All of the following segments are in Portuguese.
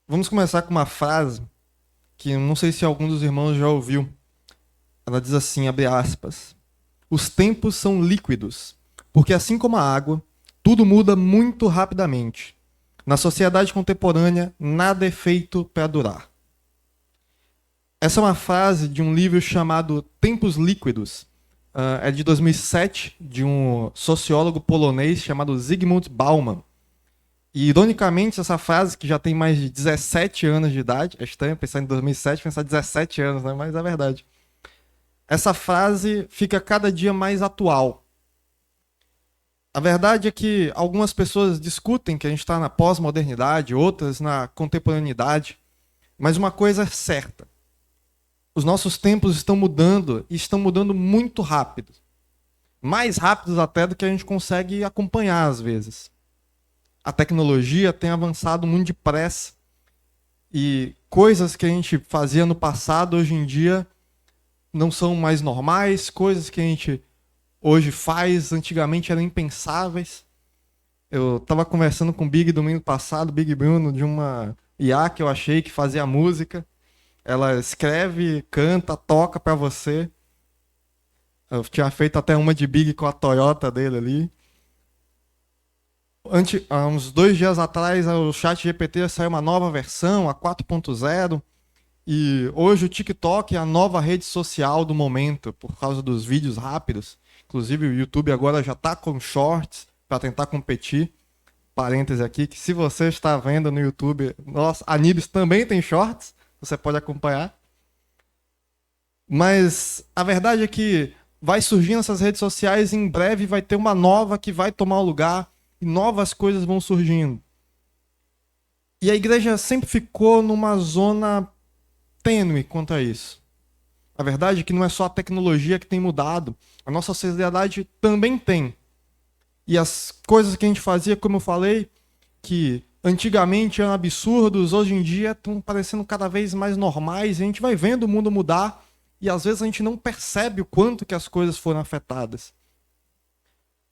Vamos começar com uma frase que eu não sei se algum dos irmãos já ouviu. Ela diz assim, abre aspas: os tempos são líquidos, porque assim como a água, tudo muda muito rapidamente. Na sociedade contemporânea, nada é feito para durar. Essa é uma frase de um livro chamado Tempos Líquidos. É de 2007, de um sociólogo polonês chamado Zygmunt Bauman. E, ironicamente, essa frase, que já tem mais de 17 anos de idade, é estranho pensar em 2007, pensar 17 anos, né? Mas é verdade. Essa frase fica cada dia mais atual. A verdade é que algumas pessoas discutem que a gente está na pós-modernidade, outras na contemporaneidade, mas uma coisa é certa: os nossos tempos estão mudando e estão mudando muito rápido. Mais rápidos até do que a gente consegue acompanhar às vezes. A tecnologia tem avançado muito depressa e coisas que a gente fazia no passado, hoje em dia, não são mais normais. Coisas que a gente hoje faz, antigamente eram impensáveis. Eu estava conversando com o Big domingo passado, Big Bruno, de uma IA que eu achei que fazia música. Ela escreve, canta, toca para você. Eu tinha feito até uma de Big com a Toyota dele ali. Há uns 2 dias atrás, o ChatGPT saiu uma nova versão, a 4.0. E hoje o TikTok é a nova rede social do momento, por causa dos vídeos rápidos. Inclusive o YouTube agora já está com shorts para tentar competir. Parêntese aqui, que se você está vendo no YouTube, nossa, a Nibs também tem shorts, você pode acompanhar. Mas a verdade é que vai surgindo essas redes sociais e em breve vai ter uma nova que vai tomar o lugar e novas coisas vão surgindo. E a igreja sempre ficou numa zona tênue quanto a isso. A verdade é que não é só a tecnologia que tem mudado, a nossa sociedade também tem. E as coisas que a gente fazia, como eu falei, que antigamente eram absurdos, hoje em dia estão parecendo cada vez mais normais, e a gente vai vendo o mundo mudar, e às vezes a gente não percebe o quanto que as coisas foram afetadas.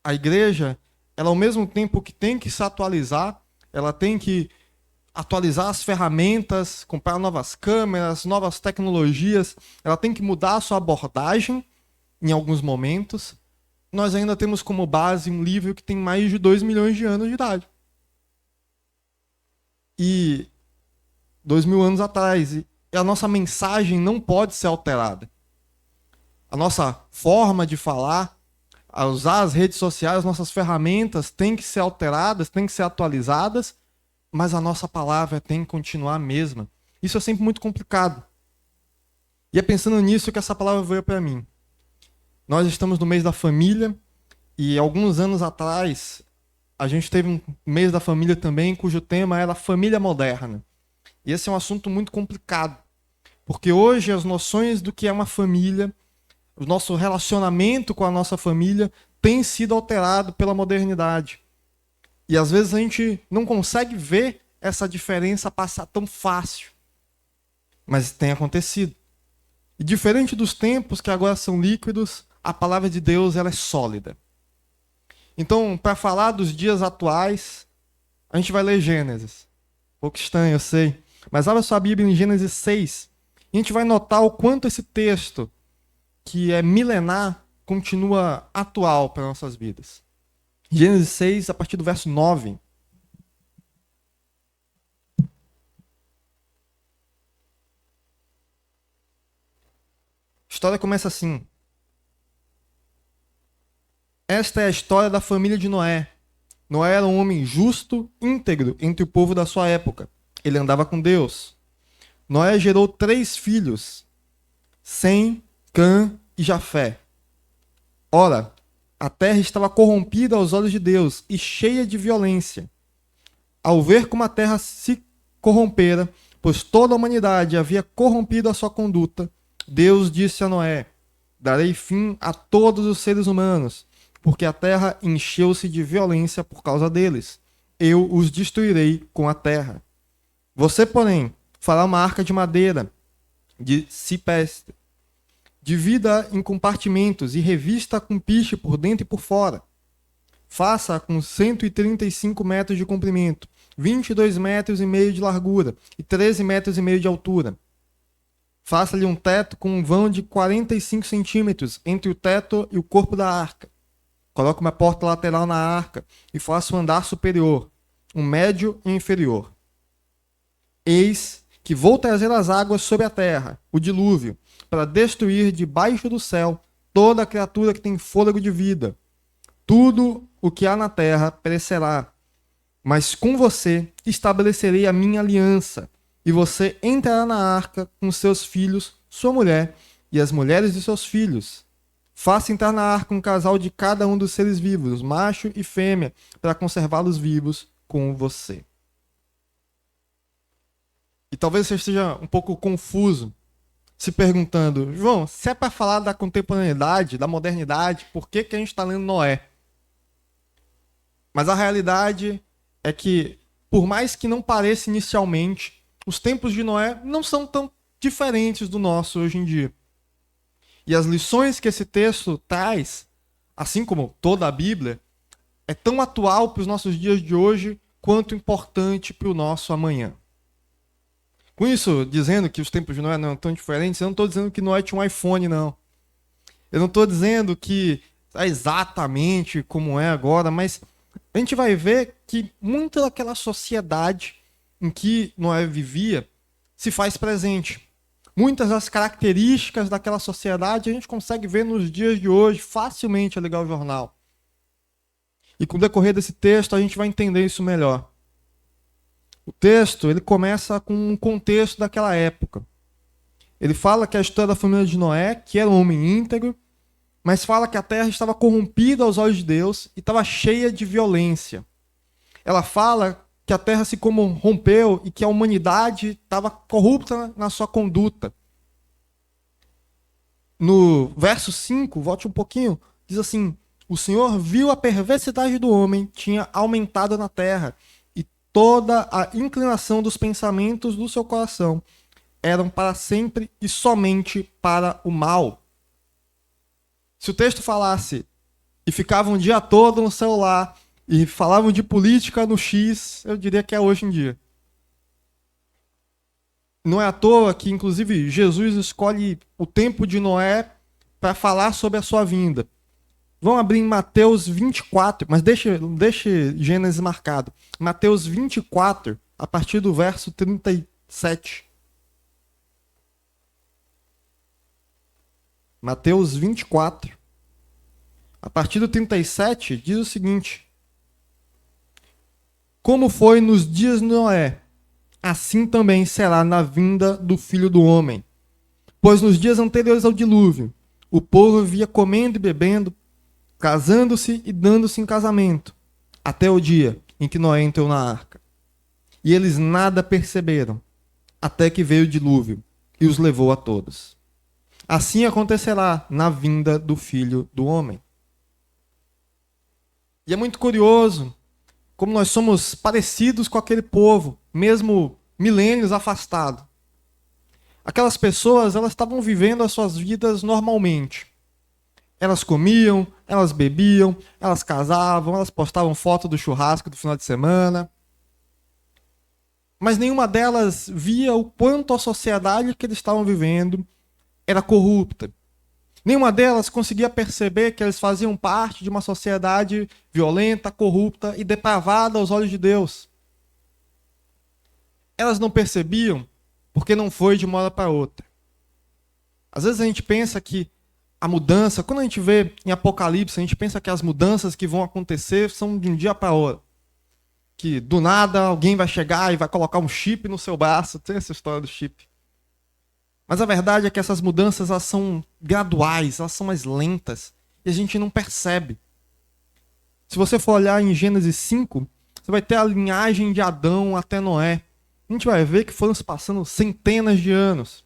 A igreja, ela ao mesmo tempo que tem que se atualizar, ela tem que atualizar as ferramentas, comprar novas câmeras, novas tecnologias, ela tem que mudar a sua abordagem em alguns momentos. Nós ainda temos como base um livro que tem mais de 2 milhões de anos de idade. E 2.000 anos atrás. E a nossa mensagem não pode ser alterada. A nossa forma de falar, a usar as redes sociais, as nossas ferramentas têm que ser alteradas, têm que ser atualizadas, mas a nossa palavra tem que continuar a mesma. Isso é sempre muito complicado. E é pensando nisso que essa palavra veio para mim. Nós estamos no mês da família e alguns anos atrás a gente teve um mês da família também, cujo tema era família moderna. E esse é um assunto muito complicado, porque hoje as noções do que é uma família, o nosso relacionamento com a nossa família tem sido alterado pela modernidade. E às vezes a gente não consegue ver essa diferença passar tão fácil. Mas tem acontecido. E diferente dos tempos que agora são líquidos, a palavra de Deus ela é sólida. Então, para falar dos dias atuais, a gente vai ler Gênesis. Um pouco estranho, eu sei. Mas abra sua Bíblia em Gênesis 6. E a gente vai notar o quanto esse texto, que é milenar, continua atual para nossas vidas. Gênesis 6, a partir do verso 9. A história começa assim. Esta é a história da família de Noé. Noé era um homem justo, íntegro entre o povo da sua época. Ele andava com Deus. Noé gerou 3 filhos, Sem, Cã e Jafé. Ora, a terra estava corrompida aos olhos de Deus e cheia de violência. Ao ver como a terra se corrompera, pois toda a humanidade havia corrompido a sua conduta, Deus disse a Noé: darei fim a todos os seres humanos, porque a terra encheu-se de violência por causa deles. Eu os destruirei com a terra. Você, porém, fará uma arca de madeira, de cipreste. Divida em compartimentos e revista com piche por dentro e por fora. Faça com 135 metros de comprimento 22 metros e meio de largura e 13 metros e meio de altura. Faça-lhe um teto com um vão de 45 centímetros entre o teto e o corpo da arca. Coloque uma porta lateral na arca e faça um andar superior, um médio e um inferior. Eis que vou trazer as águas sobre a terra, o dilúvio, para destruir debaixo do céu toda a criatura que tem fôlego de vida. Tudo o que há na terra perecerá. Mas com você estabelecerei a minha aliança, e você entrará na arca com seus filhos, sua mulher e as mulheres de seus filhos. Faça entrar na arca um casal de cada um dos seres vivos, macho e fêmea, para conservá-los vivos com você. E talvez você esteja um pouco confuso, se perguntando, João, se é para falar da contemporaneidade, da modernidade, por que a gente está lendo Noé? Mas a realidade é que, por mais que não pareça inicialmente, os tempos de Noé não são tão diferentes do nosso hoje em dia. E as lições que esse texto traz, assim como toda a Bíblia, é tão atual para os nossos dias de hoje quanto importante para o nosso amanhã. Com isso, dizendo que os tempos de Noé não são tão diferentes, eu não estou dizendo que Noé tinha um iPhone, não. Eu não estou dizendo que é exatamente como é agora, mas a gente vai ver que muita daquela sociedade em que Noé vivia se faz presente. Muitas das características daquela sociedade a gente consegue ver nos dias de hoje, facilmente, a ligar o jornal. E com o decorrer desse texto a gente vai entender isso melhor. O texto ele começa com um contexto daquela época. Ele fala que a história da família de Noé, que era um homem íntegro, mas fala que a terra estava corrompida aos olhos de Deus e estava cheia de violência. Ela fala que a terra se corrompeu e que a humanidade estava corrupta na sua conduta. No verso 5, volte um pouquinho, diz assim: o Senhor viu a perversidade do homem, tinha aumentado na terra, e toda a inclinação dos pensamentos do seu coração eram para sempre e somente para o mal. Se o texto falasse e ficava um dia todo no celular e falavam de política no X, eu diria que é hoje em dia. Não é à toa que, inclusive, Jesus escolhe o tempo de Noé para falar sobre a sua vinda. Vamos abrir em Mateus 24, mas deixe Gênesis marcado. Mateus 24, a partir do verso 37. Mateus 24, a partir do 37, diz o seguinte: como foi nos dias de Noé, assim também será na vinda do Filho do Homem. Pois nos dias anteriores ao dilúvio, o povo vivia comendo e bebendo, casando-se e dando-se em casamento, até o dia em que Noé entrou na arca. E eles nada perceberam, até que veio o dilúvio e os levou a todos. Assim acontecerá na vinda do Filho do Homem. E é muito curioso como nós somos parecidos com aquele povo, mesmo milênios afastados. Aquelas pessoas, elas estavam vivendo as suas vidas normalmente. Elas comiam, elas bebiam, elas casavam, elas postavam foto do churrasco do final de semana. Mas nenhuma delas via o quanto a sociedade que eles estavam vivendo era corrupta. Nenhuma delas conseguia perceber que eles faziam parte de uma sociedade violenta, corrupta e depravada aos olhos de Deus. Elas não percebiam porque não foi de uma hora para outra. Às vezes a gente pensa que a mudança, quando a gente vê em Apocalipse, a gente pensa que as mudanças que vão acontecer são de um dia para outro. Que do nada alguém vai chegar e vai colocar um chip no seu braço. Tem essa história do chip. Mas a verdade é que essas mudanças elas são graduais, elas são mais lentas e a gente não percebe. Se você for olhar em Gênesis 5, você vai ter a linhagem de Adão até Noé. A gente vai ver que foram se passando centenas de anos.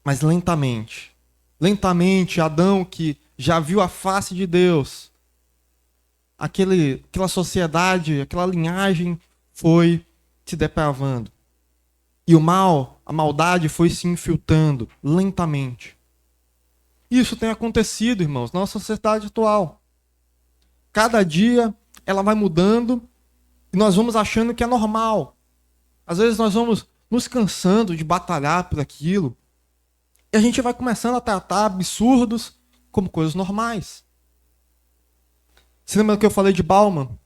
Mas lentamente. Lentamente, Adão, que já viu a face de Deus, aquela sociedade, aquela linhagem foi se depravando. E o mal, a maldade foi se infiltrando lentamente. Isso tem acontecido, irmãos, na nossa sociedade atual. Cada dia ela vai mudando E nós vamos achando que é normal. Às vezes nós vamos nos cansando de batalhar por aquilo. E a gente vai começando a tratar absurdos como coisas normais. Você lembra do que eu falei de Bauman?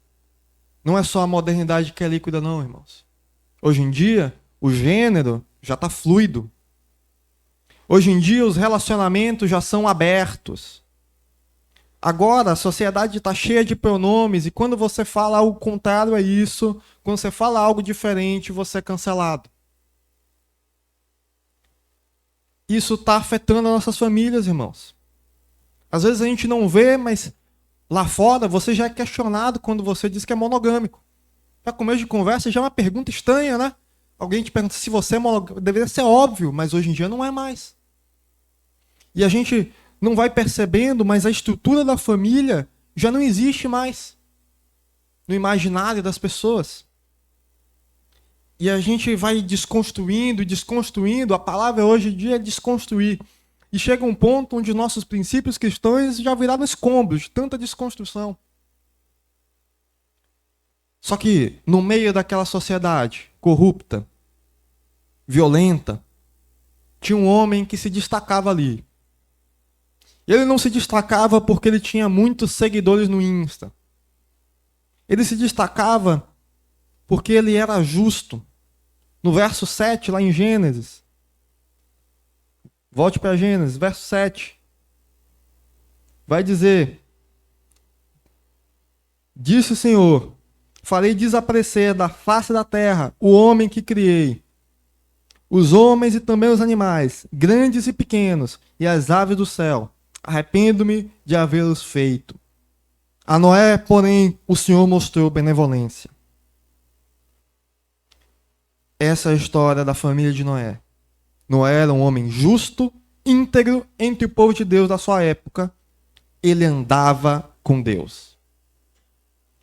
Não é só a modernidade que é líquida, não, irmãos. Hoje em dia, o gênero já está fluido. Hoje em dia, os relacionamentos já são abertos. Agora, a sociedade está cheia de pronomes e quando você fala algo contrário a isso, quando você fala algo diferente, você é cancelado. Isso está afetando as nossas famílias, irmãos. Às vezes a gente não vê, mas lá fora você já é questionado quando você diz que é monogâmico. Para começo de conversa já é uma pergunta estranha, né? Alguém te pergunta se você é monogâmico. Deveria ser óbvio, mas hoje em dia não é mais. E a gente não vai percebendo, mas a estrutura da família já não existe mais no imaginário das pessoas. E a gente vai desconstruindo, desconstruindo. A palavra hoje em dia é desconstruir. E chega um ponto onde nossos princípios cristãos já viraram escombros de tanta desconstrução. Só que no meio daquela sociedade corrupta, violenta, tinha um homem que se destacava ali. Ele não se destacava porque ele tinha muitos seguidores no Insta. Ele se destacava porque ele era justo. No verso 7, lá em Gênesis. Volte para Gênesis, verso 7. Vai dizer: disse o Senhor, farei desaparecer da face da terra o homem que criei, os homens e também os animais, grandes e pequenos, e as aves do céu. Arrependo-me de havê-los feito. A Noé, porém, o Senhor mostrou benevolência. Essa é a história da família de Noé. Noé era um homem justo, íntegro entre o povo de Deus da sua época. Ele andava com Deus.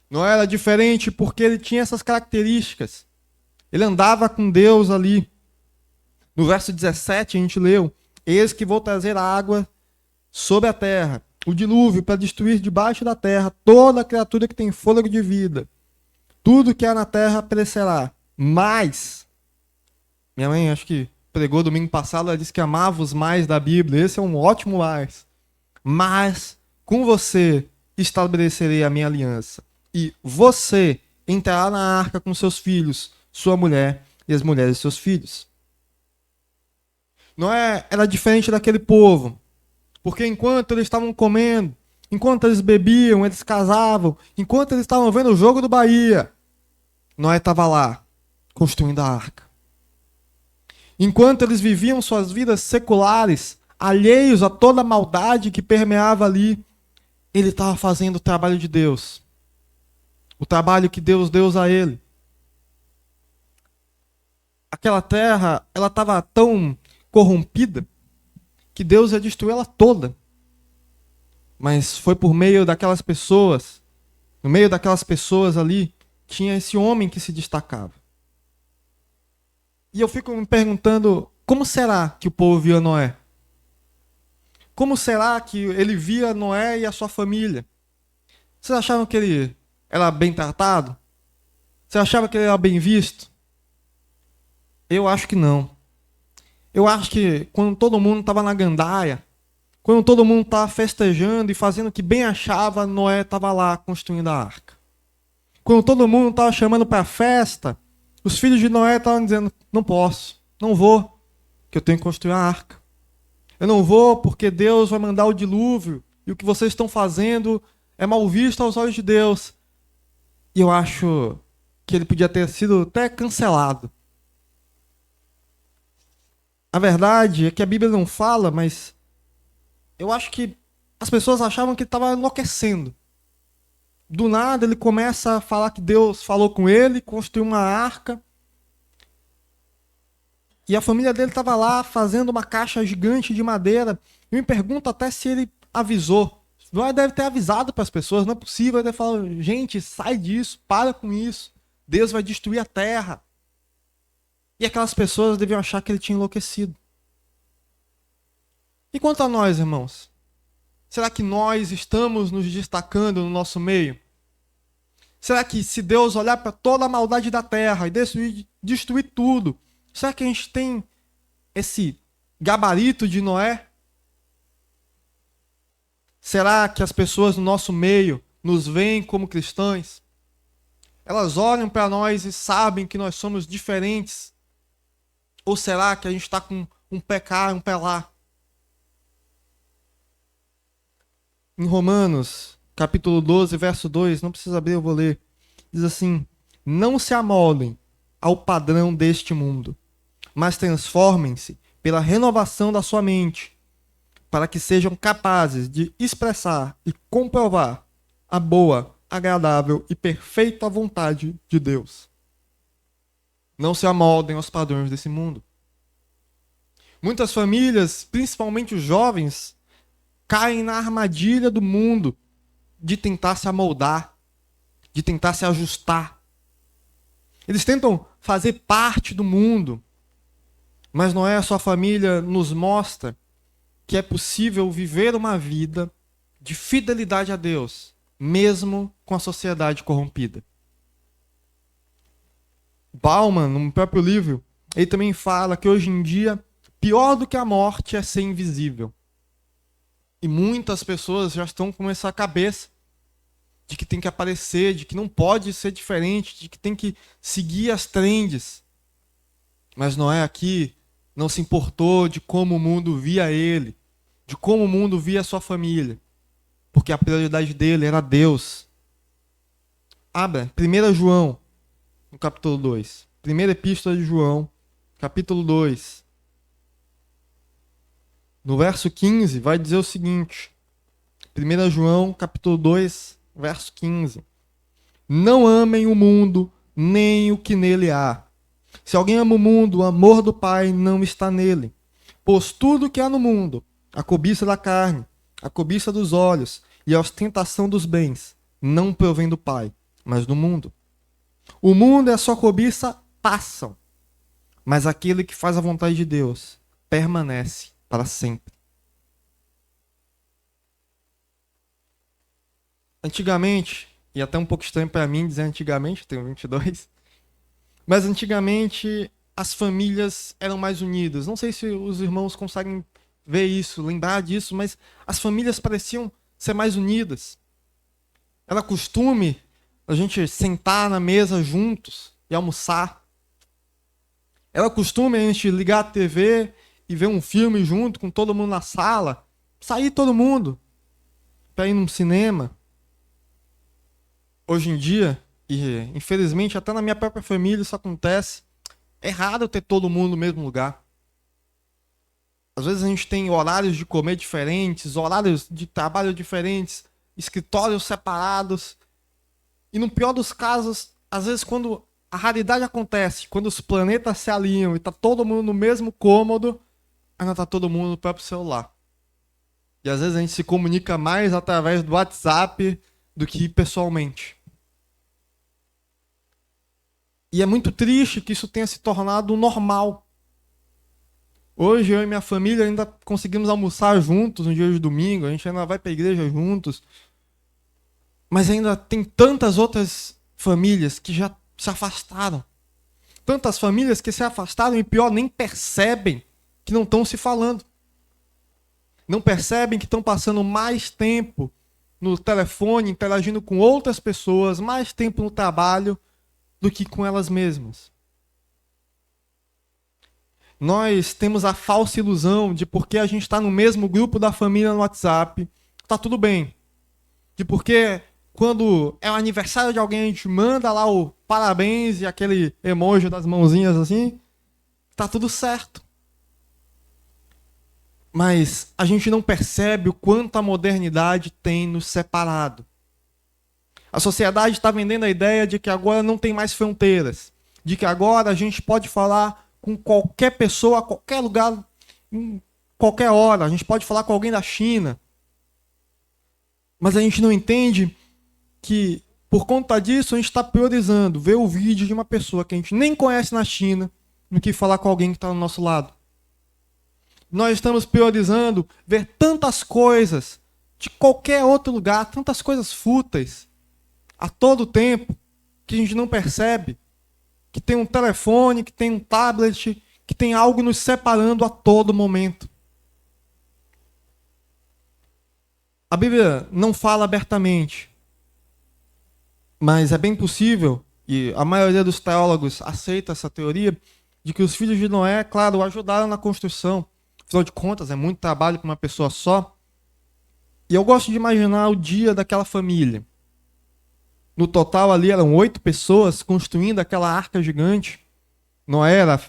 Noé era diferente porque ele tinha essas características. Ele andava com Deus ali. No verso 17 a gente leu: eis que vou trazer a água sobre a terra, o dilúvio, para destruir debaixo da terra toda criatura que tem fôlego de vida. Tudo que há na terra perecerá. Mas, minha mãe acho que pregou domingo passado, ela disse que amava os mais da Bíblia. Esse é um ótimo mais. Mas com você estabelecerei a minha aliança. E você entrará na arca com seus filhos, sua mulher e as mulheres de seus filhos. Noé era diferente daquele povo. Porque enquanto eles estavam comendo, enquanto eles bebiam, eles casavam, enquanto eles estavam vendo o jogo do Bahia, Noé estava lá, construindo a arca. Enquanto eles viviam suas vidas seculares, alheios a toda a maldade que permeava ali, ele estava fazendo o trabalho de Deus. O trabalho que Deus deu a ele. Aquela terra, ela estava tão corrompida que Deus ia destruir ela toda. Mas foi por meio daquelas pessoas, no meio daquelas pessoas ali, tinha esse homem que se destacava. E eu fico me perguntando, como será que o povo via Noé? Como será que ele via Noé e a sua família? Vocês achavam que ele era bem tratado? Vocês achavam que ele era bem visto? Eu acho que não. Eu acho que quando todo mundo estava na gandaia, quando todo mundo estava festejando e fazendo o que bem achava, Noé estava lá construindo a arca. Quando todo mundo estava chamando para a festa, os filhos de Noé estavam dizendo: não posso, não vou, que eu tenho que construir a arca. Eu não vou porque Deus vai mandar o dilúvio e o que vocês estão fazendo é mal visto aos olhos de Deus. E eu acho que ele podia ter sido até cancelado. A verdade é que a Bíblia não fala, mas eu acho que as pessoas achavam que ele estava enlouquecendo. Do nada ele começa a falar que Deus falou com ele, construiu uma arca. E a família dele estava lá fazendo uma caixa gigante de madeira. Eu me pergunto até se ele avisou. Noé deve ter avisado para as pessoas, não é possível. Ele deve falar: gente, sai disso, para com isso. Deus vai destruir a terra. E aquelas pessoas deviam achar que ele tinha enlouquecido. E quanto a nós, irmãos? Será que nós estamos nos destacando no nosso meio? Será que se Deus olhar para toda a maldade da terra e destruir tudo, será que a gente tem esse gabarito de Noé? Será que as pessoas no nosso meio nos veem como cristãos? Elas olham para nós e sabem que nós somos diferentes? Ou será que a gente está com um pé cá e um pé lá? Em Romanos, capítulo 12, verso 2, não precisa abrir, eu vou ler. Diz assim: não se amoldem ao padrão deste mundo, mas transformem-se pela renovação da sua mente, para que sejam capazes de expressar e comprovar a boa, agradável e perfeita vontade de Deus. Não se amoldem aos padrões desse mundo. Muitas famílias, principalmente os jovens, caem na armadilha do mundo de tentar se amoldar, de tentar se ajustar. Eles tentam fazer parte do mundo, mas não é. A sua família nos mostra que é possível viver uma vida de fidelidade a Deus, mesmo com a sociedade corrompida. Bauman, no próprio livro, ele também fala que hoje em dia, pior do que a morte é ser invisível. E muitas pessoas já estão com essa cabeça de que tem que aparecer, de que não pode ser diferente, de que tem que seguir as trends. Mas Noé aqui não se importou de como o mundo via ele, de como o mundo via a sua família, porque a prioridade dele era Deus. Abra 1 João, no capítulo 2. Primeira epístola de João, capítulo 2. No verso 15, vai dizer o seguinte. 1 João, capítulo 2, verso 15. Não amem o mundo, nem o que nele há. Se alguém ama o mundo, o amor do Pai não está nele. Pois tudo que há no mundo, a cobiça da carne, a cobiça dos olhos e a ostentação dos bens, não provém do Pai, mas do mundo. O mundo e a sua cobiça passam, mas aquele que faz a vontade de Deus permanece para sempre. Antigamente, e até um pouco estranho para mim dizer antigamente, eu tenho 22, mas antigamente as famílias eram mais unidas. Não sei se os irmãos conseguem ver isso, lembrar disso, mas as famílias pareciam ser mais unidas. Era costume a gente sentar na mesa juntos e almoçar. Era costume a gente ligar a TV e ver um filme junto com todo mundo na sala, sair todo mundo para ir num cinema. Hoje em dia, e infelizmente até na minha própria família isso acontece, é raro ter todo mundo no mesmo lugar. Às vezes a gente tem horários de comer diferentes, horários de trabalho diferentes, escritórios separados. E no pior dos casos, às vezes quando a raridade acontece, quando os planetas se alinham e está todo mundo no mesmo cômodo, ainda está todo mundo no próprio celular. E às vezes a gente se comunica mais através do WhatsApp do que pessoalmente. E é muito triste que isso tenha se tornado normal. Hoje eu e minha família ainda conseguimos almoçar juntos no dia de domingo, a gente ainda vai para a igreja juntos. Mas ainda tem tantas outras famílias que já se afastaram. Tantas famílias que se afastaram e pior, nem percebem que não estão se falando. Não percebem que estão passando mais tempo no telefone, interagindo com outras pessoas, mais tempo no trabalho do que com elas mesmas. Nós temos a falsa ilusão de porque a gente está no mesmo grupo da família no WhatsApp, está tudo bem. De porque quando é o aniversário de alguém, a gente manda lá o parabéns e aquele emoji das mãozinhas assim, está tudo certo. Mas a gente não percebe o quanto a modernidade tem nos separado. A sociedade está vendendo a ideia de que agora não tem mais fronteiras, de que agora a gente pode falar com qualquer pessoa, a qualquer lugar, em qualquer hora. A gente pode falar com alguém da China. Mas a gente não entende que, por conta disso, a gente está priorizando ver o vídeo de uma pessoa que a gente nem conhece na China do que falar com alguém que está do nosso lado. Nós estamos priorizando ver tantas coisas de qualquer outro lugar, tantas coisas fúteis, a todo tempo, que a gente não percebe, que tem um telefone, que tem um tablet, que tem algo nos separando a todo momento. A Bíblia não fala abertamente, mas é bem possível, e a maioria dos teólogos aceita essa teoria, de que os filhos de Noé, claro, ajudaram na construção. Afinal de contas, é muito trabalho para uma pessoa só. E eu gosto de imaginar o dia daquela família. No total ali eram 8 pessoas construindo aquela arca gigante. Noé era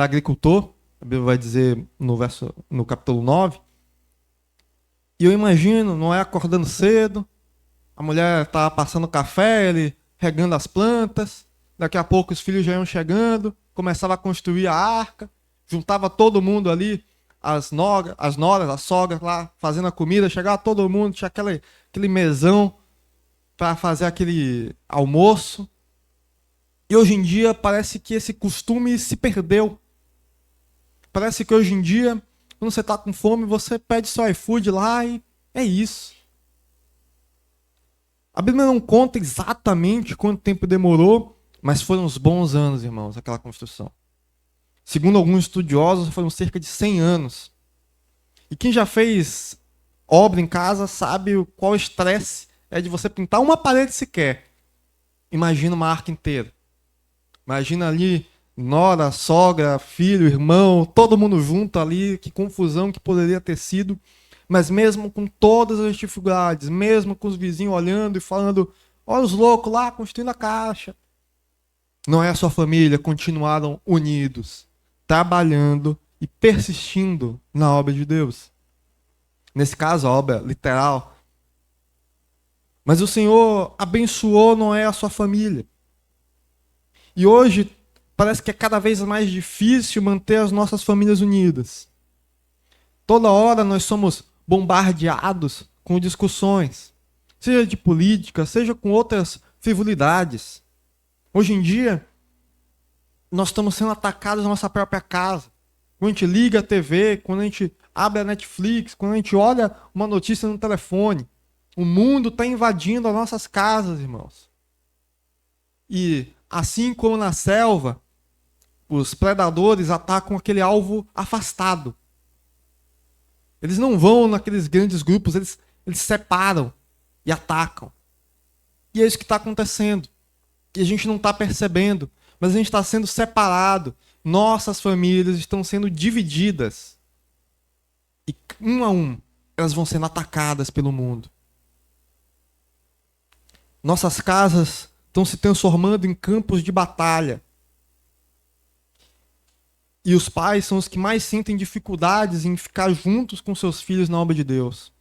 agricultor, a Bíblia vai dizer no capítulo 9. E eu imagino Noé acordando cedo, a mulher estava passando café, ele regando as plantas, daqui a pouco os filhos já iam chegando, começava a construir a arca, juntava todo mundo ali, as noras, as sogras lá, fazendo a comida, chegava todo mundo, tinha aquele mesão para fazer aquele almoço. E hoje em dia parece que esse costume se perdeu. Parece que hoje em dia, quando você está com fome, você pede seu iFood lá e é isso. A Bíblia não conta exatamente quanto tempo demorou, mas foram uns bons anos, irmãos, aquela construção. Segundo alguns estudiosos, foram cerca de 100 anos. E quem já fez obra em casa sabe qual estresse é de você pintar uma parede sequer. Imagina uma arca inteira. Imagina ali nora, sogra, filho, irmão, todo mundo junto ali, que confusão que poderia ter sido. Mas mesmo com todas as dificuldades, mesmo com os vizinhos olhando e falando, olha os loucos lá construindo a caixa. Noé e a sua família continuaram unidos, trabalhando e persistindo na obra de Deus. Nesse caso, a obra literal. Mas o Senhor abençoou Noé e a sua família. E hoje parece que é cada vez mais difícil manter as nossas famílias unidas. Toda hora nós somos bombardeados com discussões, seja de política, seja com outras frivolidades. Hoje em dia, nós estamos sendo atacados na nossa própria casa. Quando a gente liga a TV, quando a gente abre a Netflix, quando a gente olha uma notícia no telefone, o mundo está invadindo as nossas casas, irmãos. E assim como na selva, os predadores atacam aquele alvo afastado. Eles não vão naqueles grandes grupos, eles separam e atacam. E é isso que está acontecendo. E a gente não está percebendo, mas a gente está sendo separado. Nossas famílias estão sendo divididas. E um a um, elas vão sendo atacadas pelo mundo. Nossas casas estão se transformando em campos de batalha. E os pais são os que mais sentem dificuldades em ficar juntos com seus filhos na obra de Deus.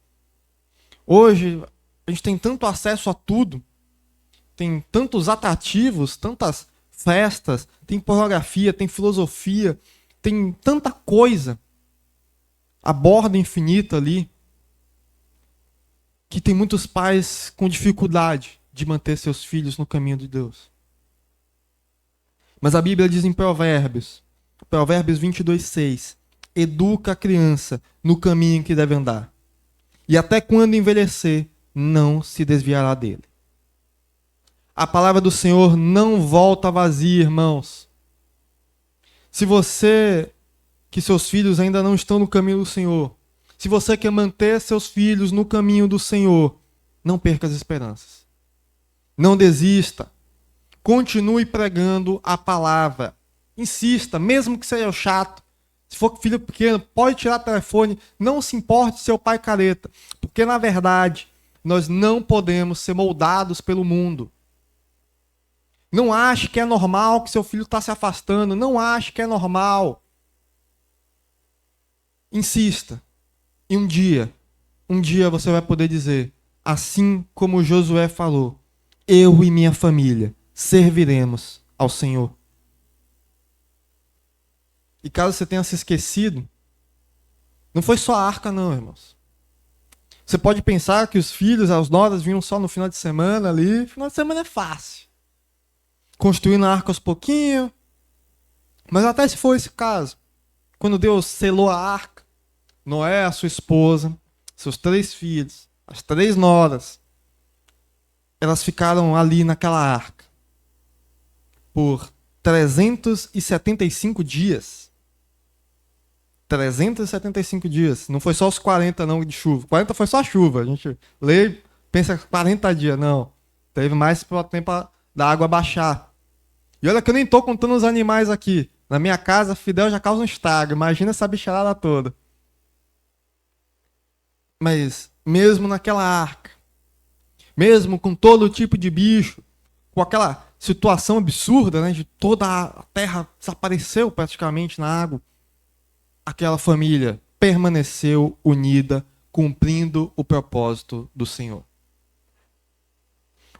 Hoje, a gente tem tanto acesso a tudo, tem tantos atrativos, tantas festas, tem pornografia, tem filosofia, tem tanta coisa, a borda infinita ali, que tem muitos pais com dificuldade de manter seus filhos no caminho de Deus. Mas a Bíblia diz em Provérbios 22:6, educa a criança no caminho em que deve andar, e até quando envelhecer, não se desviará dele. A palavra do Senhor não volta vazia, irmãos. Se você, que seus filhos ainda não estão no caminho do Senhor, se você quer manter seus filhos no caminho do Senhor, não perca as esperanças. Não desista. Continue pregando a palavra. Insista, mesmo que seja chato. Se for filho pequeno, pode tirar o telefone. Não se importe seu pai careta. Porque, na verdade, nós não podemos ser moldados pelo mundo. Não ache que é normal que seu filho está se afastando. Não ache que é normal. Insista. E um dia você vai poder dizer, assim como Josué falou, eu e minha família serviremos ao Senhor. E caso você tenha se esquecido, não foi só a arca não, irmãos. Você pode pensar que os filhos, as noras vinham só no final de semana ali. Final de semana é fácil. Construindo a arca aos pouquinhos. Mas até se for esse caso, quando Deus selou a arca, Noé, a sua esposa, seus 3 filhos, as 3 noras, elas ficaram ali naquela arca por 375 dias. 375 dias. Não foi só os 40 não de chuva. 40 foi só chuva. A gente lê, pensa 40 dias. Não. Teve mais para o tempo da água baixar. E olha que eu nem tô contando os animais aqui. Na minha casa, Fidel já causa um estrago. Imagina essa bicharada toda. Mas mesmo naquela arca, mesmo com todo tipo de bicho, com aquela situação absurda, né, de toda a terra desapareceu praticamente na água, aquela família permaneceu unida, cumprindo o propósito do Senhor.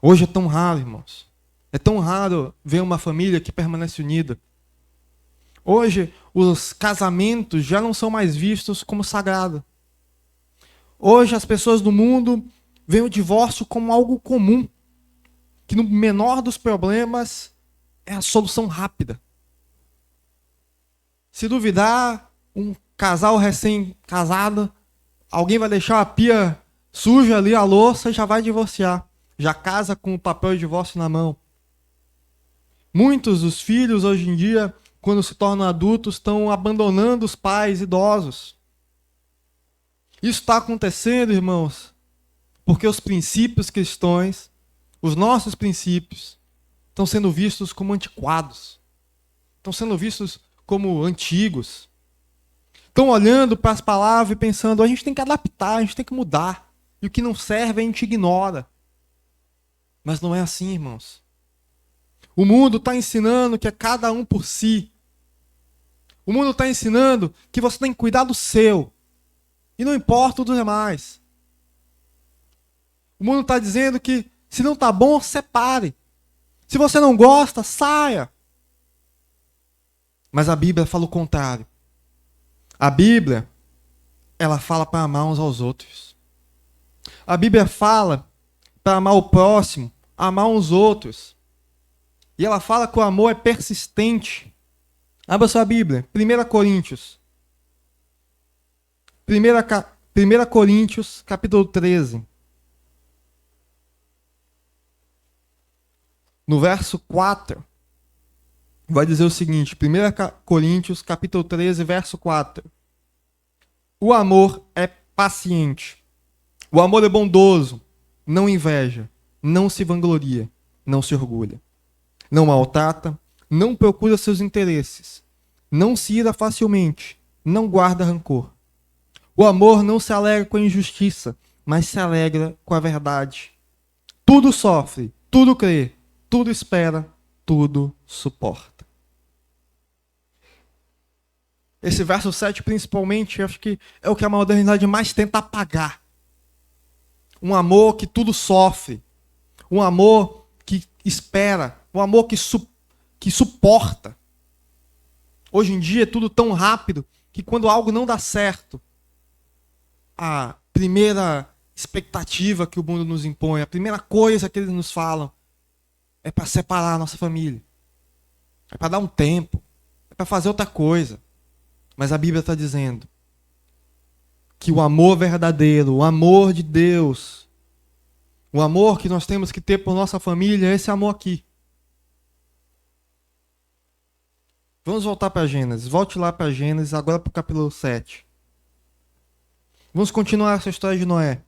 Hoje é tão raro, irmãos. É tão raro ver uma família que permanece unida. Hoje, os casamentos já não são mais vistos como sagrado. Hoje, as pessoas do mundo veem o divórcio como algo comum, que no menor dos problemas é a solução rápida. Se duvidar, um casal recém-casado, alguém vai deixar a pia suja ali, a louça, e já vai divorciar. Já casa com o papel de divórcio na mão. Muitos dos filhos, hoje em dia, quando se tornam adultos, estão abandonando os pais idosos. Isso está acontecendo, irmãos, porque os princípios cristãos, os nossos princípios, estão sendo vistos como antiquados. Estão sendo vistos como antigos. Estão olhando para as palavras e pensando, a gente tem que adaptar, a gente tem que mudar. E o que não serve a gente ignora. Mas não é assim, irmãos. O mundo está ensinando que é cada um por si. O mundo está ensinando que você tem que cuidar do seu. E não importa o dos demais. O mundo está dizendo que se não está bom, separe. Se você não gosta, saia. Mas a Bíblia fala o contrário. A Bíblia, ela fala para amar uns aos outros. A Bíblia fala para amar o próximo, amar uns outros. E ela fala que o amor é persistente. Abra sua Bíblia, 1 Coríntios. 1 Coríntios, capítulo 13. No verso 4, vai dizer o seguinte, 1 Coríntios, capítulo 13, verso 4. O amor é paciente. O amor é bondoso, não inveja, não se vangloria, não se orgulha. Não maltrata, não procura seus interesses, não se ira facilmente, não guarda rancor. O amor não se alegra com a injustiça, mas se alegra com a verdade. Tudo sofre, tudo crê, tudo espera, tudo suporta. Esse verso 7, principalmente, eu acho que é o que a modernidade mais tenta apagar. Um amor que tudo sofre. Um amor que espera. Um amor que suporta. Hoje em dia é tudo tão rápido que quando algo não dá certo, a primeira expectativa que o mundo nos impõe, a primeira coisa que eles nos falam, é para separar a nossa família. É para dar um tempo. É para fazer outra coisa. Mas a Bíblia está dizendo que o amor verdadeiro, o amor de Deus, o amor que nós temos que ter por nossa família, é esse amor aqui. Vamos voltar para Gênesis. Volte lá para Gênesis, agora para o capítulo 7. Vamos continuar essa história de Noé.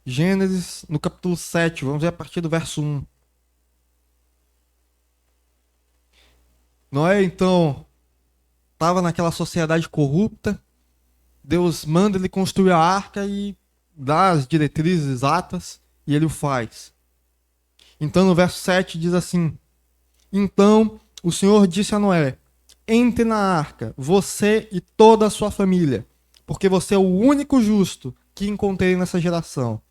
Gênesis, no capítulo 7, vamos ver a partir do verso 1. Noé, então, estava naquela sociedade corrupta. Deus manda ele construir a arca e dá as diretrizes exatas, e ele o faz. Então, no verso 7 diz assim: Então o Senhor disse a Noé: Entre na arca, você e toda a sua família, porque você é o único justo que encontrei nessa geração.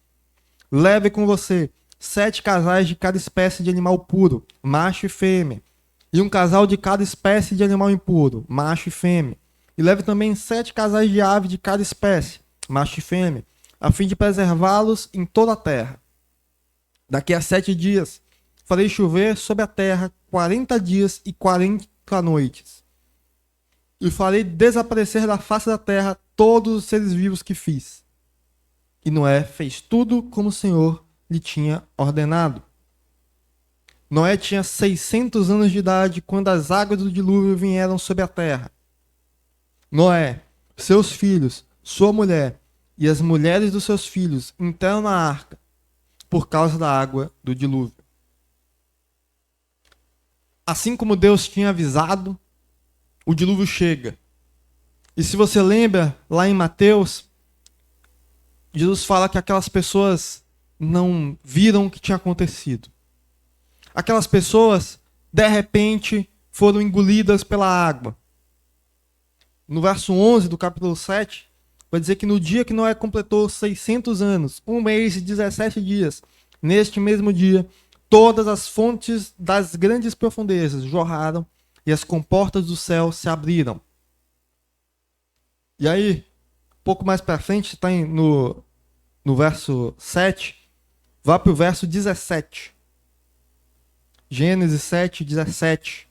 Leve com você 7 casais de cada espécie de animal puro, macho e fêmea, e um casal de cada espécie de animal impuro, macho e fêmea. E leve também 7 casais de aves de cada espécie, macho e fêmea, a fim de preservá-los em toda a terra. Daqui a 7 dias farei chover sobre a terra 40 dias e 40 noites. E farei desaparecer da face da terra todos os seres vivos que fiz. E Noé fez tudo como o Senhor lhe tinha ordenado. Noé tinha 600 anos de idade quando as águas do dilúvio vieram sobre a terra. Noé, seus filhos, sua mulher e as mulheres dos seus filhos entraram na arca por causa da água do dilúvio. Assim como Deus tinha avisado, o dilúvio chega. E se você lembra, lá em Mateus, Jesus fala que aquelas pessoas não viram o que tinha acontecido. Aquelas pessoas, de repente, foram engolidas pela água. No verso 11 do capítulo 7, vai dizer que no dia que Noé completou 600 anos, 1 mês e 17 dias, neste mesmo dia, todas as fontes das grandes profundezas jorraram e as comportas do céu se abriram. E aí, um pouco mais para frente, está no verso 7, vá para o verso 17. Gênesis 7, 17.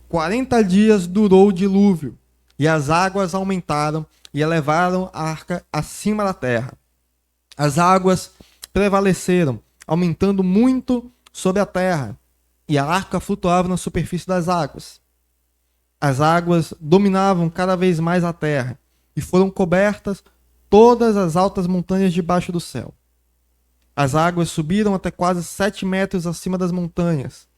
40 dias durou o dilúvio, e as águas aumentaram e elevaram a arca acima da terra. As águas prevaleceram, aumentando muito sobre a terra, e a arca flutuava na superfície das águas. As águas dominavam cada vez mais a terra, e foram cobertas todas as altas montanhas debaixo do céu. As águas subiram até quase 7 metros acima das montanhas.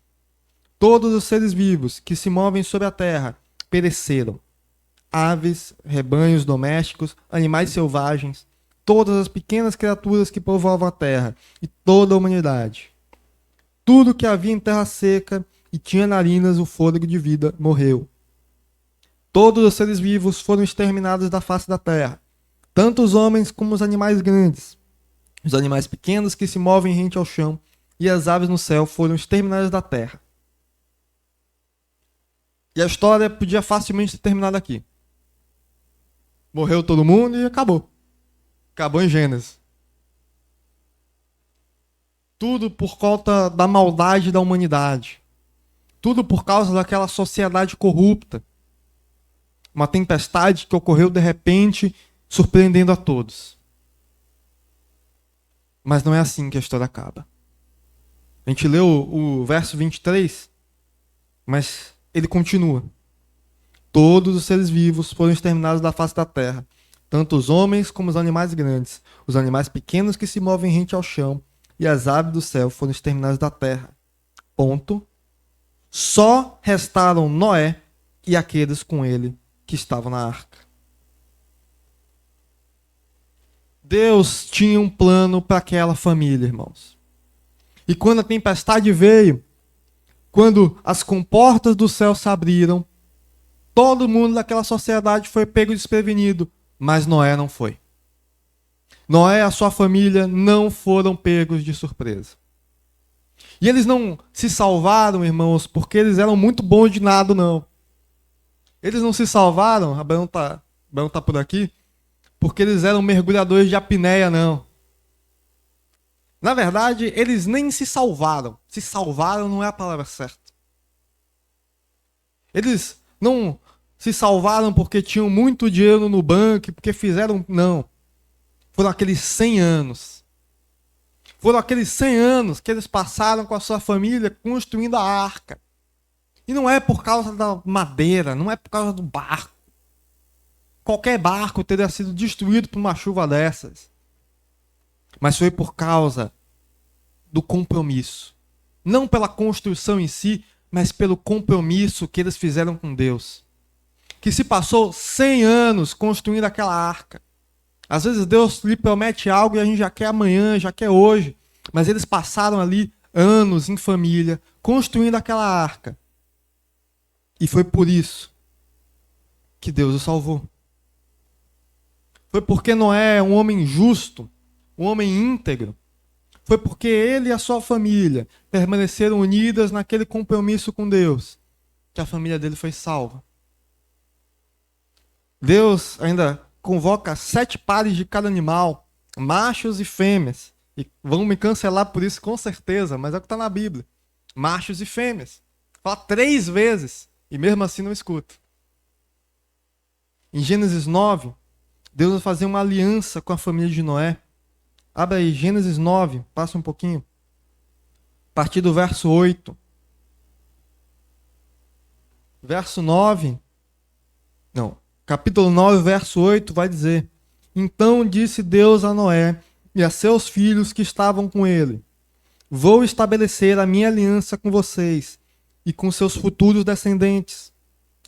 Todos os seres vivos que se movem sobre a terra pereceram. Aves, rebanhos domésticos, animais selvagens, todas as pequenas criaturas que povoavam a terra e toda a humanidade. Tudo que havia em terra seca e tinha narinas o fôlego de vida morreu. Todos os seres vivos foram exterminados da face da terra, tanto os homens como os animais grandes. Os animais pequenos que se movem rente ao chão e as aves no céu foram exterminadas da terra. E a história podia facilmente ter terminado aqui. Morreu todo mundo e acabou. Acabou em Gênesis. Tudo por conta da maldade da humanidade. Tudo por causa daquela sociedade corrupta. Uma tempestade que ocorreu de repente, surpreendendo a todos. Mas não é assim que a história acaba. A gente leu o verso 23, mas ele continua. Todos os seres vivos foram exterminados da face da terra, tanto os homens como os animais grandes, os animais pequenos que se movem rente ao chão, e as aves do céu foram exterminadas da terra. Ponto. Só restaram Noé e aqueles com ele que estavam na arca. Deus tinha um plano para aquela família, irmãos. E quando a tempestade veio, quando as comportas do céu se abriram, todo mundo daquela sociedade foi pego desprevenido, mas Noé não foi. Noé e a sua família não foram pegos de surpresa. E eles não se salvaram, irmãos, porque eles eram muito bons de nado, não. Eles não se salvaram, Abraão tá por aqui, porque eles eram mergulhadores de apneia, não. Na verdade, eles nem se salvaram. Se salvaram não é a palavra certa. Eles não se salvaram porque tinham muito dinheiro no banco, porque fizeram... Não. Foram aqueles 100 anos. Foram aqueles 100 anos que eles passaram com a sua família construindo a arca. E não é por causa da madeira, não é por causa do barco. Qualquer barco teria sido destruído por uma chuva dessas. Mas foi por causa do compromisso. Não pela construção em si, mas pelo compromisso que eles fizeram com Deus. Que se passou 100 anos construindo aquela arca. Às vezes Deus lhe promete algo e a gente já quer amanhã, já quer hoje. Mas eles passaram ali anos em família, construindo aquela arca. E foi por isso que Deus o salvou. Foi porque Noé é um homem justo, um homem íntegro. Foi porque ele e a sua família permaneceram unidas naquele compromisso com Deus, que a família dele foi salva. Deus ainda convoca 7 pares de cada animal, machos e fêmeas. E vão me cancelar por isso com certeza, mas é o que está na Bíblia. Machos e fêmeas. Fala 3 vezes e mesmo assim não escuta. Em Gênesis 9, Deus vai fazer uma aliança com a família de Noé. Abre aí, Gênesis 9, passa um pouquinho. A partir do verso 8. Verso 9. Não, capítulo 9, verso 8 vai dizer: Então disse Deus a Noé e a seus filhos que estavam com ele: Vou estabelecer a minha aliança com vocês e com seus futuros descendentes,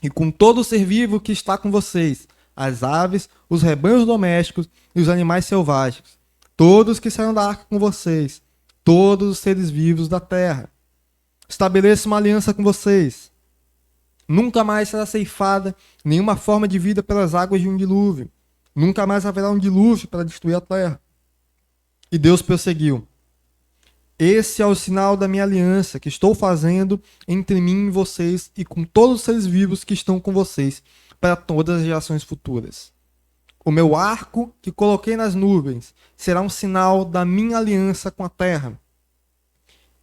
e com todo ser vivo que está com vocês, as aves, os rebanhos domésticos e os animais selvagens, todos que saíram da arca com vocês, todos os seres vivos da terra. Estabeleço uma aliança com vocês. Nunca mais será ceifada nenhuma forma de vida pelas águas de um dilúvio. Nunca mais haverá um dilúvio para destruir a terra. E Deus prosseguiu: Esse é o sinal da minha aliança que estou fazendo entre mim e vocês e com todos os seres vivos que estão com vocês para todas as gerações futuras. O meu arco que coloquei nas nuvens será um sinal da minha aliança com a terra.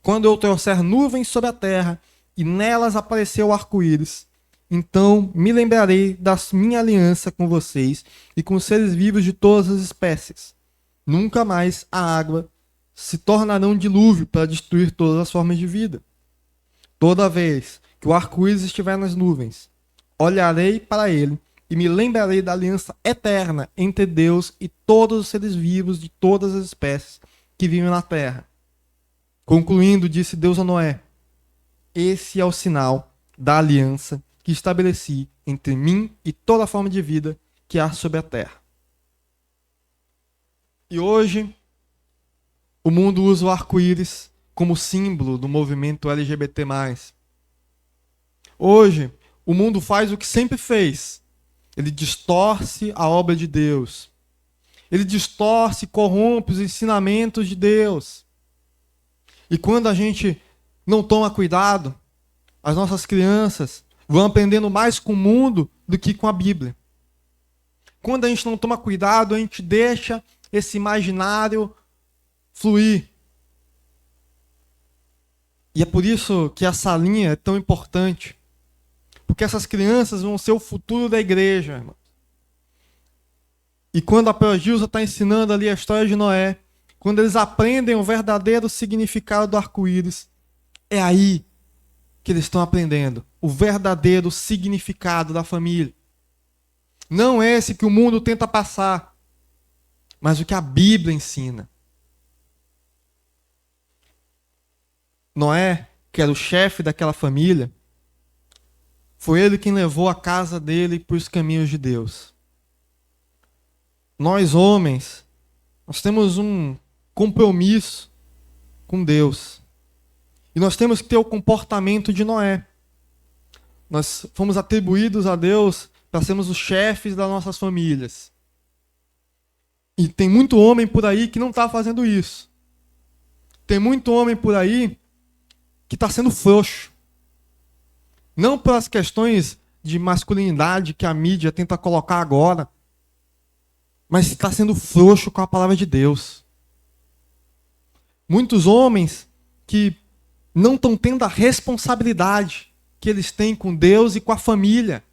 Quando eu trouxer nuvens sobre a terra e nelas aparecer o arco-íris, então me lembrarei da minha aliança com vocês e com os seres vivos de todas as espécies. Nunca mais a água se tornará um dilúvio para destruir todas as formas de vida. Toda vez que o arco-íris estiver nas nuvens, olharei para ele e me lembrarei da aliança eterna entre Deus e todos os seres vivos de todas as espécies que vivem na terra. Concluindo, disse Deus a Noé: Esse é o sinal da aliança que estabeleci entre mim e toda a forma de vida que há sobre a terra. E hoje, o mundo usa o arco-íris como símbolo do movimento LGBT+. Hoje, o mundo faz o que sempre fez. Ele distorce a obra de Deus. Ele distorce e corrompe os ensinamentos de Deus. E quando a gente não toma cuidado, as nossas crianças vão aprendendo mais com o mundo do que com a Bíblia. Quando a gente não toma cuidado, a gente deixa esse imaginário fluir. E é por isso que essa linha é tão importante. Porque essas crianças vão ser o futuro da igreja, irmão. E quando a Gilza está ensinando ali a história de Noé, quando eles aprendem o verdadeiro significado do arco-íris, é aí que eles estão aprendendo o verdadeiro significado da família. Não é esse que o mundo tenta passar, mas o que a Bíblia ensina. Noé, que era o chefe daquela família, foi ele quem levou a casa dele para os caminhos de Deus. Nós, homens, nós temos um compromisso com Deus. E nós temos que ter o comportamento de Noé. Nós fomos atribuídos a Deus para sermos os chefes das nossas famílias. E tem muito homem por aí que não está fazendo isso. Tem muito homem por aí que está sendo frouxo. Não pelas questões de masculinidade que a mídia tenta colocar agora, mas está sendo frouxo com a palavra de Deus. Muitos homens que não estão tendo a responsabilidade que eles têm com Deus e com a família,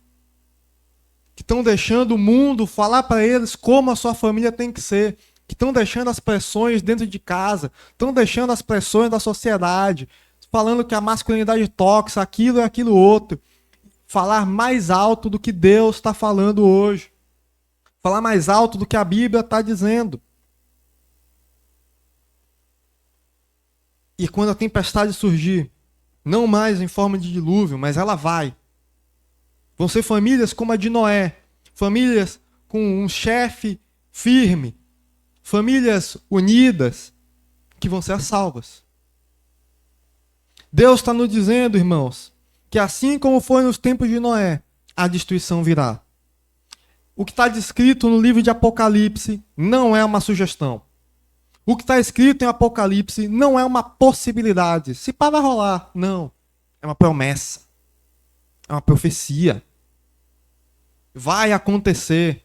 que estão deixando o mundo falar para eles como a sua família tem que ser, que estão deixando as pressões dentro de casa, estão deixando as pressões da sociedade, falando que a masculinidade é tóxica, aquilo e aquilo outro. Falar mais alto do que Deus está falando hoje. Falar mais alto do que a Bíblia está dizendo. E quando a tempestade surgir, não mais em forma de dilúvio, mas ela vai. Vão ser famílias como a de Noé. Famílias com um chefe firme. Famílias unidas que vão ser salvas. Deus está nos dizendo, irmãos, que assim como foi nos tempos de Noé, a destruição virá. O que está descrito no livro de Apocalipse não é uma sugestão. O que está escrito em Apocalipse não é uma possibilidade. Se pá, vai rolar. Não. É uma promessa. É uma profecia. Vai acontecer.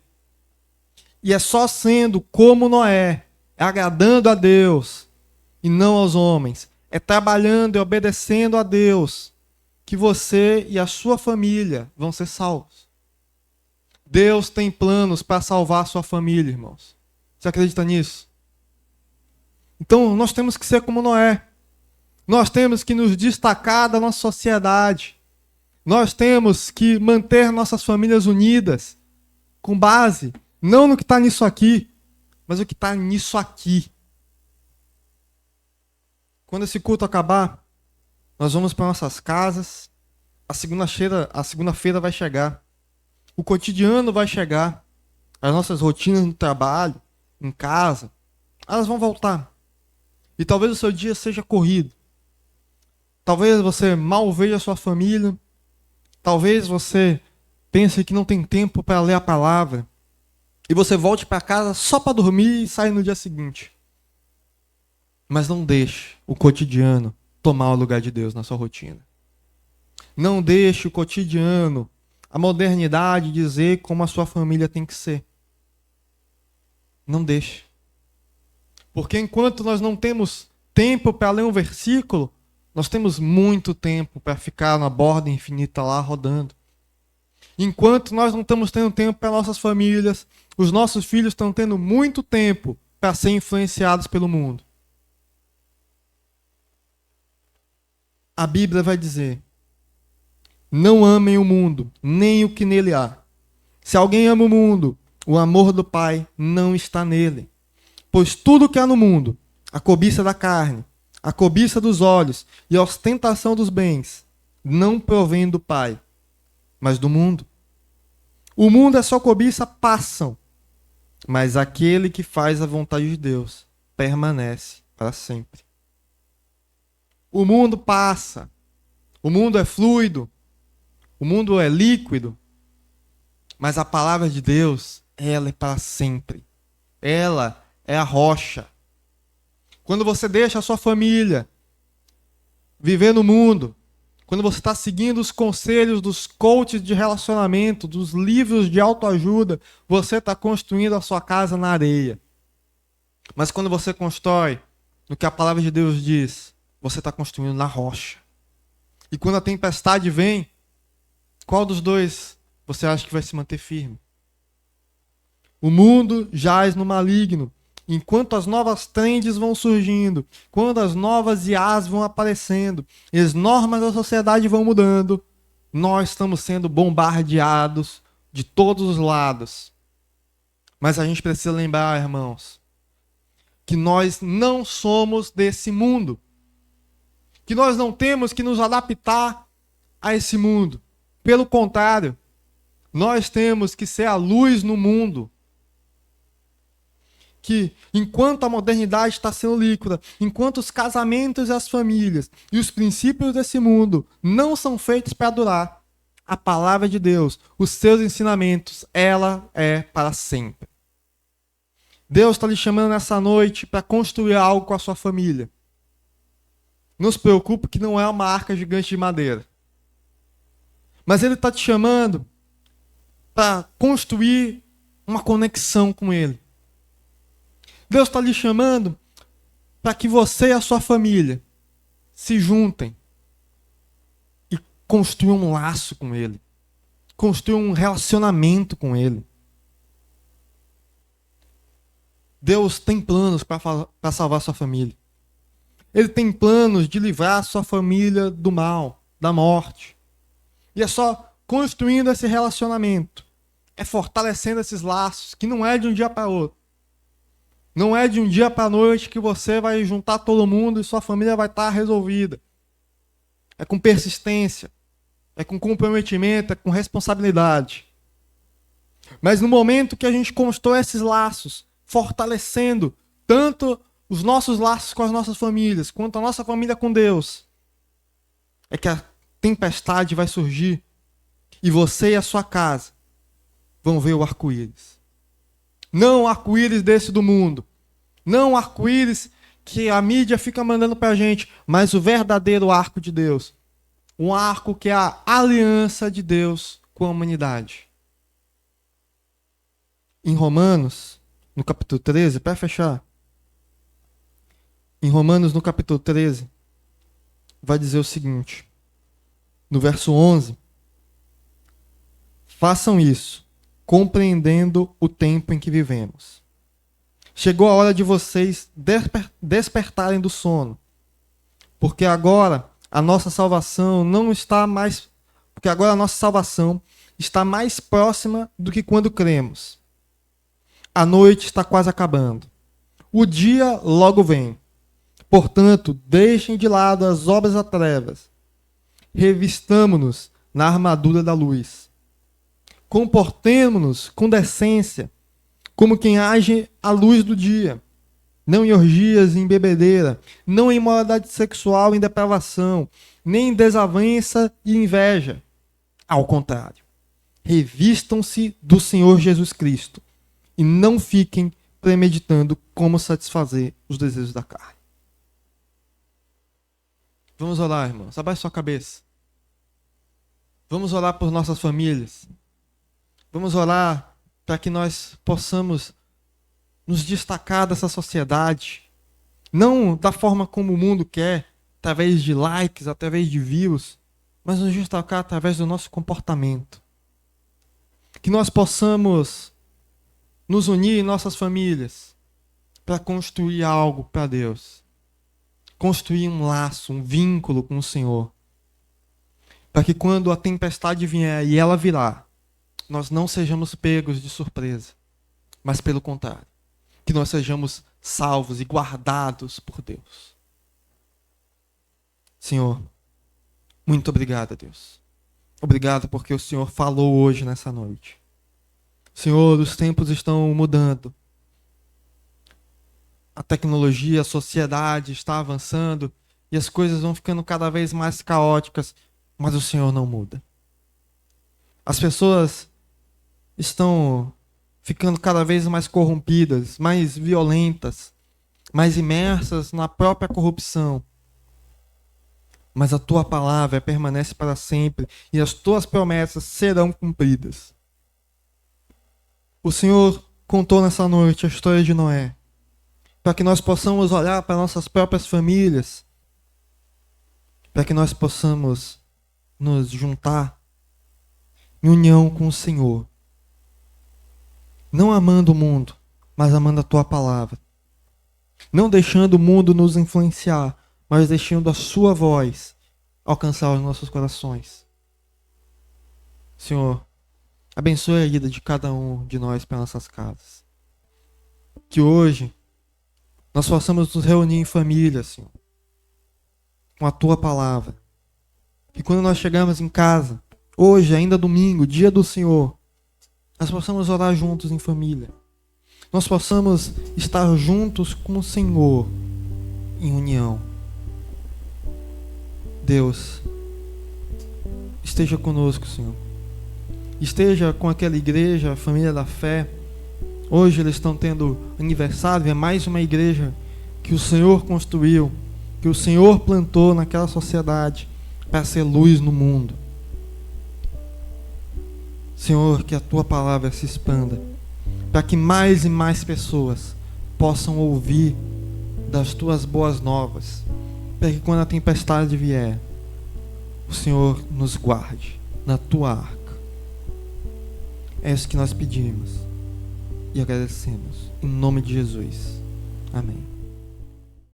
E é só sendo como Noé, agradando a Deus e não aos homens, é trabalhando e obedecendo a Deus, que você e a sua família vão ser salvos. Deus tem planos para salvar a sua família, irmãos. Você acredita nisso? Então, nós temos que ser como Noé. Nós temos que nos destacar da nossa sociedade. Nós temos que manter nossas famílias unidas, com base não no que está nisso aqui, mas o que está nisso aqui. Quando esse culto acabar, nós vamos para nossas casas, a segunda-feira vai chegar, o cotidiano vai chegar, as nossas rotinas no trabalho, em casa, elas vão voltar. E talvez o seu dia seja corrido. Talvez você mal veja a sua família. Talvez você pense que não tem tempo para ler a palavra. E você volte para casa só para dormir e sair no dia seguinte. Mas não deixe o cotidiano tomar o lugar de Deus na sua rotina. Não deixe o cotidiano, a modernidade dizer como a sua família tem que ser. Não deixe. Porque enquanto nós não temos tempo para ler um versículo, nós temos muito tempo para ficar na borda infinita lá rodando. Enquanto nós não estamos tendo tempo para nossas famílias, os nossos filhos estão tendo muito tempo para ser influenciados pelo mundo. A Bíblia vai dizer: não amem o mundo, nem o que nele há. Se alguém ama o mundo, o amor do Pai não está nele. Pois tudo que há no mundo, a cobiça da carne, a cobiça dos olhos e a ostentação dos bens, não provém do Pai, mas do mundo. O mundo e a sua cobiça passam, mas aquele que faz a vontade de Deus permanece para sempre. O mundo passa, o mundo é fluido, o mundo é líquido, mas a palavra de Deus, ela é para sempre. Ela é a rocha. Quando você deixa a sua família viver no mundo, quando você está seguindo os conselhos dos coaches de relacionamento, dos livros de autoajuda, você está construindo a sua casa na areia. Mas quando você constrói no que a palavra de Deus diz, você está construindo na rocha. E quando a tempestade vem, qual dos dois você acha que vai se manter firme? O mundo jaz no maligno, enquanto as novas trends vão surgindo, quando as novas IAs vão aparecendo, e as normas da sociedade vão mudando, nós estamos sendo bombardeados de todos os lados. Mas a gente precisa lembrar, irmãos, que nós não somos desse mundo. Que nós não temos que nos adaptar a esse mundo. Pelo contrário, nós temos que ser a luz no mundo. Que enquanto a modernidade está sendo líquida, enquanto os casamentos e as famílias e os princípios desse mundo não são feitos para durar, a palavra de Deus, os seus ensinamentos, ela é para sempre. Deus está lhe chamando nessa noite para construir algo com a sua família. Não se preocupe que não é uma arca gigante de madeira. Mas Ele está te chamando para construir uma conexão com Ele. Deus está lhe chamando para que você e a sua família se juntem e construam um laço com Ele. Construam um relacionamento com Ele. Deus tem planos para salvar a sua família. Ele tem planos de livrar a sua família do mal, da morte. E é só construindo esse relacionamento, é fortalecendo esses laços, que não é de um dia para outro. Não é de um dia para a noite que você vai juntar todo mundo e sua família vai estar resolvida. É com persistência, é com comprometimento, é com responsabilidade. Mas no momento que a gente constrói esses laços, fortalecendo tanto os nossos laços com as nossas famílias, quanto a nossa família com Deus, é que a tempestade vai surgir e você e a sua casa vão ver o arco-íris. Não o arco-íris desse do mundo. Não o arco-íris que a mídia fica mandando pra gente, mas o verdadeiro arco de Deus. Um arco que é a aliança de Deus com a humanidade. Em Romanos, no capítulo 13, para fechar, em Romanos, no capítulo 13, vai dizer o seguinte, no verso 11, façam isso compreendendo o tempo em que vivemos. Chegou a hora de vocês despertarem do sono, porque agora a nossa salvação não está mais, porque agora a nossa salvação está mais próxima do que quando cremos. A noite está quase acabando. O dia logo vem. Portanto, deixem de lado as obras das trevas. Revistamo-nos na armadura da luz. Comportemo-nos com decência, como quem age à luz do dia, não em orgias e em bebedeira, não em imoralidade sexual e em depravação, nem em desavença e inveja. Ao contrário, revistam-se do Senhor Jesus Cristo e não fiquem premeditando como satisfazer os desejos da carne. Vamos orar, irmãos. Abaixe sua cabeça. Vamos orar por nossas famílias. Vamos orar para que nós possamos nos destacar dessa sociedade. Não da forma como o mundo quer, através de likes, através de views, mas nos destacar através do nosso comportamento. Que nós possamos nos unir em nossas famílias para construir algo para Deus. Construir um laço, um vínculo com o Senhor. Para que quando a tempestade vier, e ela virá, nós não sejamos pegos de surpresa, mas pelo contrário, que nós sejamos salvos e guardados por Deus. Senhor, muito obrigado, Deus. Obrigado porque o Senhor falou hoje nessa noite. Senhor, os tempos estão mudando. A tecnologia, a sociedade está avançando e as coisas vão ficando cada vez mais caóticas, mas o Senhor não muda. As pessoas estão ficando cada vez mais corrompidas, mais violentas, mais imersas na própria corrupção. Mas a tua palavra permanece para sempre e as tuas promessas serão cumpridas. O Senhor contou nessa noite a história de Noé, para que nós possamos olhar para nossas próprias famílias, para que nós possamos nos juntar em união com o Senhor. Não amando o mundo, mas amando a tua palavra. Não deixando o mundo nos influenciar, mas deixando a sua voz alcançar os nossos corações. Senhor, abençoe a vida de cada um de nós para nossas casas. Que hoje nós possamos nos reunir em família, Senhor, com a tua palavra. Que quando nós chegarmos em casa, hoje, ainda domingo, dia do Senhor, nós possamos orar juntos em família. Nós possamos estar juntos com o Senhor em união. Deus, esteja conosco, Senhor. Esteja com aquela igreja, a família da fé. Hoje eles estão tendo aniversário, é mais uma igreja que o Senhor construiu, que o Senhor plantou naquela sociedade para ser luz no mundo. Senhor, que a tua palavra se expanda, para que mais e mais pessoas possam ouvir das tuas boas novas, para que quando a tempestade vier, o Senhor nos guarde na tua arca. É isso que nós pedimos e agradecemos. Em nome de Jesus. Amém.